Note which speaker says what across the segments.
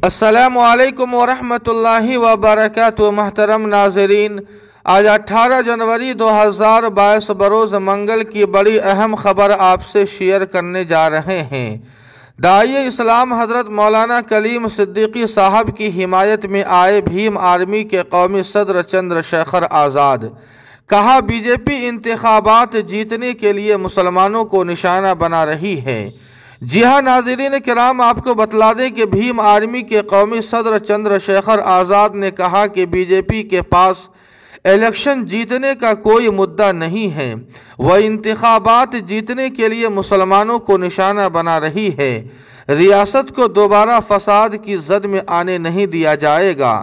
Speaker 1: السلام علیکم ورحمۃ اللہ وبرکاتہ۔ محترم ناظرین، آج 18 جنوری 2022 بروز منگل کی بڑی اہم خبر آپ سے شیئر کرنے جا رہے ہیں۔ داعیہ اسلام حضرت مولانا کلیم صدیقی صاحب کی حمایت میں آئے بھیم آرمی کے قومی صدر چندر شیکھر آزاد۔ کہا بی جے پی انتخابات جیتنے کے لیے مسلمانوں کو نشانہ بنا رہی ہے۔ جی ہاں ناظرین کرام، آپ کو بتلا دیں کہ بھیم آرمی کے قومی صدر چندر شیکھر آزاد نے کہا کہ بی جے پی کے پاس الیکشن جیتنے کا کوئی مدعا نہیں ہے، وہ انتخابات جیتنے کے لیے مسلمانوں کو نشانہ بنا رہی ہے۔ ریاست کو دوبارہ فساد کی زد میں آنے نہیں دیا جائے گا۔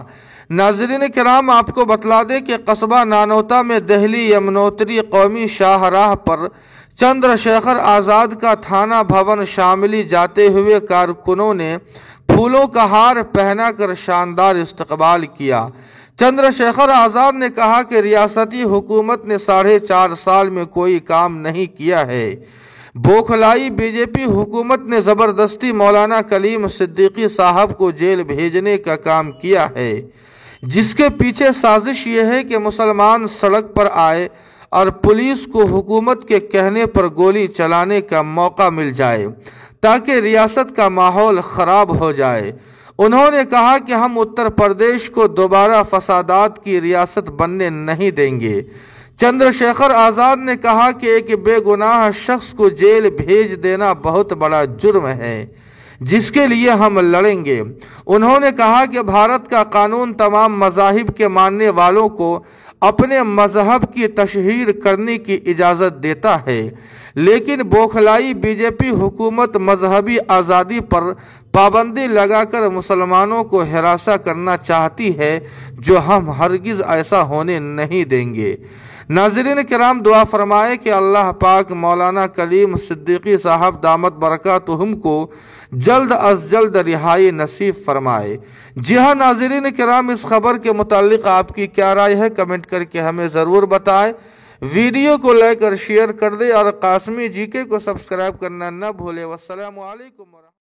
Speaker 1: ناظرین کرام، آپ کو بتلا دیں کہ قصبہ نانوتا میں دہلی یمنوتری قومی شاہراہ پر چندر شیکھر آزاد کا تھانہ بھون شاملی جاتے ہوئے کارکنوں نے پھولوں کا ہار پہنا کر شاندار استقبال کیا۔ چندر شیکھر آزاد نے کہا کہ ریاستی حکومت نے 4.5 سال میں کوئی کام نہیں کیا ہے۔ بوکھلائی بی جے پی حکومت نے زبردستی مولانا کلیم صدیقی صاحب کو جیل بھیجنے کا کام کیا ہے، جس کے پیچھے سازش یہ ہے کہ مسلمان سڑک پر آئے اور پولیس کو حکومت کے کہنے پر گولی چلانے کا موقع مل جائے تاکہ ریاست کا ماحول خراب ہو جائے۔ انہوں نے کہا کہ ہم اتر پردیش کو دوبارہ فسادات کی ریاست بننے نہیں دیں گے۔ چندر شیکھر آزاد نے کہا کہ ایک بے گناہ شخص کو جیل بھیج دینا بہت بڑا جرم ہے، جس کے لیے ہم لڑیں گے۔ انہوں نے کہا کہ بھارت کا قانون تمام مذاہب کے ماننے والوں کو اپنے مذہب کی تشہیر کرنے کی اجازت دیتا ہے، لیکن بوکھلائی بی جے پی حکومت مذہبی آزادی پر پابندی لگا کر مسلمانوں کو ہراساں کرنا چاہتی ہے، جو ہم ہرگز ایسا ہونے نہیں دیں گے۔ ناظرین کرام، دعا فرمائے کہ اللہ پاک مولانا کلیم صدیقی صاحب دامت برکاتہم کو جلد از جلد رہائی نصیب فرمائے۔ جی ہاں ناظرین کرام، اس خبر کے متعلق آپ کی کیا رائے ہے کمنٹ کر کے ہمیں ضرور بتائیں۔ ویڈیو کو لائک اور شیئر کر دیں اور قاسمی جی کے کو سبسکرائب کرنا نہ بھولے۔ والسلام علیکم۔